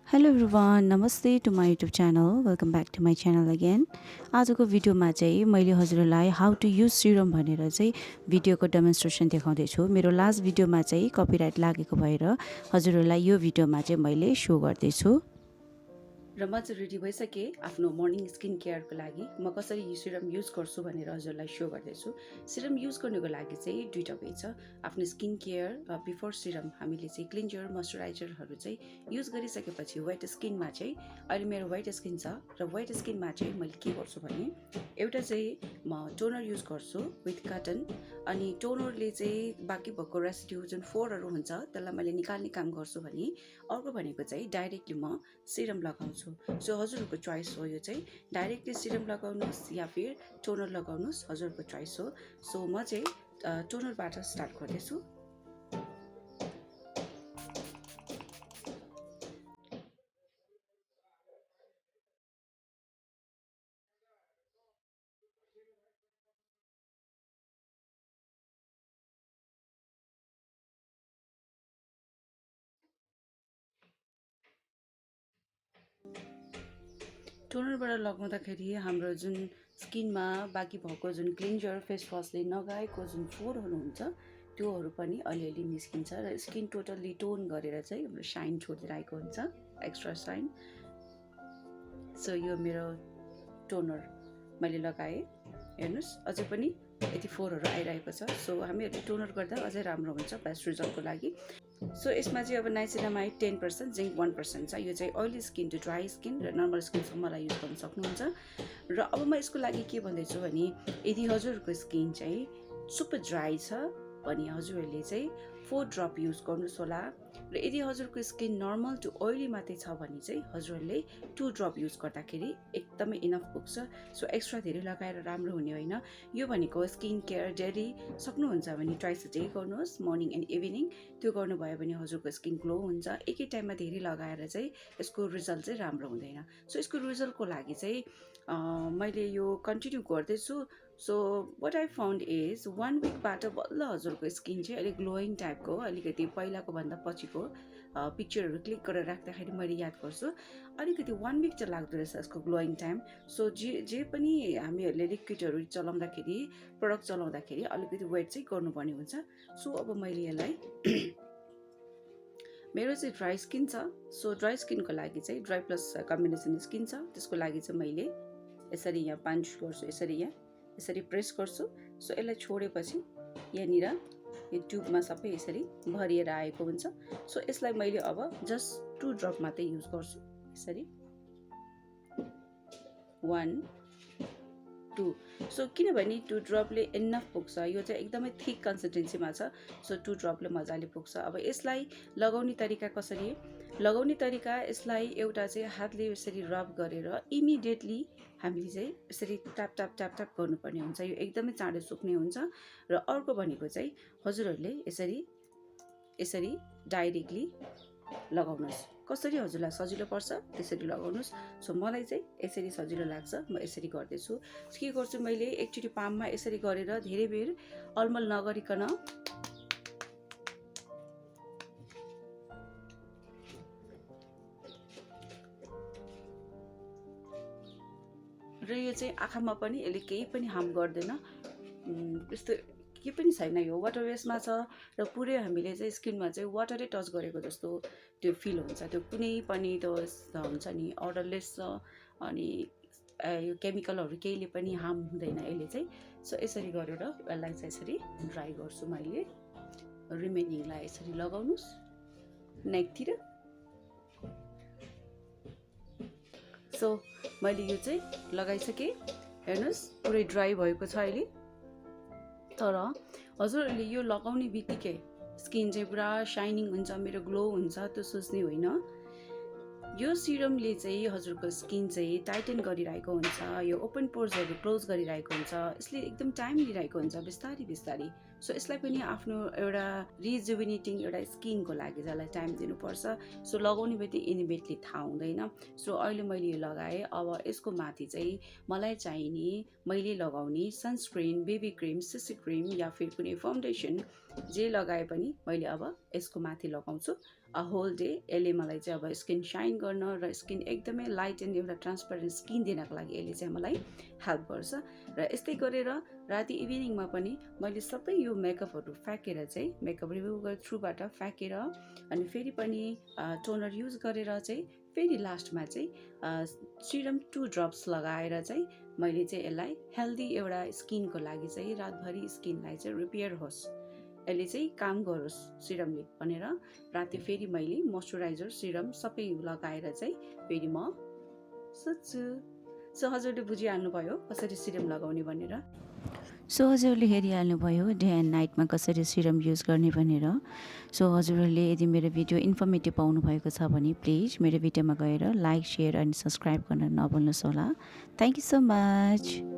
Hello everyone नमस्ते to my YouTube channel welcome back to my channel again आजको भिडियोमा चाहिँ मैले हजुरहरूलाई हाउ टु युज सिरम भनेर चाहिँ भिडियोको डेमोन्स्ट्रेसन देखाउँदैछु। मेरो लास्ट भिडियोमा चाहिँ कपिराइट लागेको भएर हजुरहरूलाई यो भिडियोमा चाहिँ मैले सो गर्दैछु। र म चाहिँ रेडी भइसकेँ आफ्नो मर्निङ स्किन केयरको लागि। म कसरी यो सिरम युज गर्छु भनेर हजुरलाई सो गर्दैछु। सिरम युज गर्नुको लागि चाहिँ दुईवटा वे छ। आफ्नो स्किन केयर बिफोर सिरम हामीले चाहिँ क्लिन्जर मोइस्चराइजरहरू चाहिँ युज गरिसकेपछि वेट स्किनमा चाहिँ अहिले मेरो वाइट स्किन छ र वाइट स्किनमा चाहिँ मैले के गर्छु भने एउटा चाहिँ म टोनर युज गर्छु विथ कटन। अनि टोनरले चाहिँ बाँकी भएको रेसिड्यू जुन फोरहरू हुन्छ त्यसलाई मैले निकाल्ने काम गर्छु भने अर्को भनेको चाहिँ डाइरेक्टली म सिरम लगाउँछु। सो हजुरहरूको चोइस हो, यो चाहिँ डाइरेक्टली सिरम लगाउनुहोस् या फिर टोनर लगाउनुहोस्, हजुरहरूको चोइस हो। सो म चाहिँ टोनरबाट स्टार्ट गर्दैछु। टोनरबाट लगाउँदाखेरि हाम्रो जुन स्किनमा बाँकी भएको जुन क्लिन्जर फेस वासले नगएको जुन फोरहरू हुन्छ त्योहरू पनि अलिअलि निस्किन्छ र स्किन टोटल्ली टोन गरेर चाहिँ हाम्रो साइन छोडेर आएको हुन्छ, एक्स्ट्रा साइन। सो यो मेरो टोनर मैले लगाएँ, हेर्नुहोस् अझै पनि यति फोरहरू आइरहेको छ। सो हामीहरूले टोनर गर्दा अझै राम्रो हुन्छ बेस्ट रिजल्टको लागि। सो यसमा चाहिँ अब नाइसिनामाइड 10%, जिङ्क 1% छ। यो चाहिँ oily skin to dry skin र नर्मल स्किनसम्मलाई युज गर्न सक्नुहुन्छ। र अब म यसको लागि के भन्दैछु भने यदि हजुरहरूको स्किन चाहिँ सुपर ड्राई छ भने हजुरहरूले चाहिँ 4 ड्रप युज गर्नुहोस् होला। र यदि हजुरको स्किन नर्मल टु ओइली मात्रै छ भने चाहिँ हजुरहरूले 2 ड्रप युज गर्दाखेरि एकदमै इनफ पुग्छ। सो एक्स्ट्रा धेरै लगाएर राम्रो हुने होइन। यो भनेको स्किन केयर डेली सक्नुहुन्छ भने ट्वाइस अ डे गर्नुहोस्, मर्निङ एन्ड इभिनिङ। त्यो गर्नुभयो भने हजुरको स्किन ग्लो हुन्छ। एकै टाइममा धेरै लगाएर चाहिँ यसको रिजल्ट चाहिँ राम्रो हुँदैन। सो यसको रिजल्टको लागि चाहिँ मैले यो कन्टिन्यू गर्दैछु। So what I found is 1 विकबाट बल्ल हजुरको स्किन चाहिँ अलिक ग्लोइङ टाइपको, अलिकति पहिलाको भन्दा पछिको पिक्चरहरू क्लिक गरेर राख्दाखेरि मैले याद गर्छु अलिकति 1 विक चाहिँ लाग्दो रहेछ यसको ग्लोइङ टाइम। सो जे पनि हामीहरूले लिक्विडहरू चलाउँदाखेरि, प्रडक्ट चलाउँदाखेरि अलिकति वेट चाहिँ गर्नुपर्ने हुन्छ। सो अब मैले यसलाई मेरो चाहिँ ड्राई स्किन छ। सो ड्राई स्किनको लागि चाहिँ ड्राई प्लस कम्बिनेसन स्किन छ, त्यसको लागि चाहिँ मैले यसरी यहाँ पान्च गर्छु, यसरी प्रेस गर्छु। सो यसलाई छोडेपछि यहाँनिर यो ट्युबमा सबै यसरी भरिएर आएको हुन्छ। सो यसलाई मैले अब जस्ट 2 ड्रप मात्रै युज गर्छु, यसरी 1 2। सो किनभने 2 ड्रपले इनफ पुग्छ, यो चाहिँ एकदमै थिक कन्सिस्टेन्सीमा छ। सो 2 ड्रपले मजाले पुग्छ। अब यसलाई लगाउने तरिका कसरी? लगाउने तरिका यसलाई एउटा चाहिँ हातले यसरी रब गरेर इमिडिएटली हामीले चाहिँ यसरी ट्याप ट्याप ट्याप ट्याप गर्नुपर्ने हुन्छ। यो एकदमै चाँडो सुक्ने हुन्छ। र अर्को भनेको चाहिँ हजुरहरूले यसरी डाइरेक्टली लगाउनुहोस्। कसरी हजुरलाई सजिलो पर्छ त्यसरी लगाउनुहोस्। सो मलाई चाहिँ यसरी सजिलो लाग्छ, म यसरी गर्दैछु। के गर्छु मैले एकचोटि पाममा यसरी गरेर धेरै बेर अलमल नगरिकन र यो चाहिँ आँखामा पनि यसले केही पनि हार्म गर्दैन, त्यस्तो के पनि छैन। यो वाटर बेसमा छ र पुरै हामीले चाहिँ स्किनमा चाहिँ वाटरै टच गरेको जस्तो त्यो फिल हुन्छ। त्यो कुनै पनि त्यो हुन्छ नि अर्डरलेस छ। अनि यो केमिकलहरू केहीले पनि हार्म हुँदैन यसले चाहिँ। सो यसरी गरेर यसलाई चाहिँ यसरी ड्राई गर्छु मैले। रिमेनिङलाई यसरी लगाउनुहोस् नेकतिर। सो मैले यो चाहिँ लगाइसकेँ, हेर्नुहोस् पुरै ड्राई भएको छ अहिले। तर हजुरहरूले यो लगाउने बित्तिकै स्किन चाहिँ पुरा साइनिङ हुन्छ, मेरो ग्लो हुन्छ त्यो सोच्ने होइन। यो सिरमले चाहिँ हजुरको स्किन चाहिँ टाइटन गरिरहेको हुन्छ, यो ओपन पोर्सहरू क्लोज गरिरहेको हुन्छ, यसले एकदम टाइम लिइरहेको हुन्छ बिस्तारी बिस्तारी। सो यसलाई पनि आफ्नो एउटा रिजुभिनेटिङ एउटा स्किनको लागि जसलाई टाइम दिनुपर्छ। सो लगाउने बित्तिकै इमिडिएटली थाहा हुँदैन। सो अहिले मैले यो लगाएँ। अब यसको माथि चाहिँ मलाई चाहिने मैले लगाउने sunscreen, baby cream, C C cream या फिर कुनै फाउन्डेसन जे लगाए पनि मैले अब यसको माथि लगाउँछु। होल डे यसले मलाई चाहिँ अब स्किन साइन गर्न र स्किन एकदमै लाइट एन्ड एउटा ट्रान्सपरेन्ट स्किन दिनको लागि यसले चाहिँ मलाई हेल्प गर्छ। र यस्तै गरेर राति इभिनिङमा पनि मैले सबै यो मेकअपहरू फ्याँकेर चाहिँ मेकअप रिमुभर थ्रुबाट फ्याँकेर अनि फेरि पनि टोनर युज गरेर चाहिँ फेरि लास्टमा चाहिँ सिरम 2 ड्रप्स लगाएर चाहिँ मैले चाहिँ यसलाई हेल्दी एउटा स्किनको लागि चाहिँ रातभरि स्किनलाई चाहिँ रिपेयर होस्, यसले चाहिँ काम गरोस् सिरमले भनेर राति फेरि मैले मोइस्चराइजर सिरम सबै लगाएर चाहिँ फेरि म सुत्छु। सो हजुरले बुझिहाल्नुभयो कसरी सिरम लगाउने भनेर। सो हजुरले हेरिहाल्नुभयो डे एन्ड नाइटमा कसरी सिरम युज गर्ने भनेर। सो हजुरहरूले यदि मेरो भिडियो इन्फर्मेटिभ पाउनुभएको छ भने प्लिज मेरो भिडियोमा गएर लाइक, सेयर अनि सब्सक्राइब गर्न नभुल्नुहोस् होला। Thank you so much.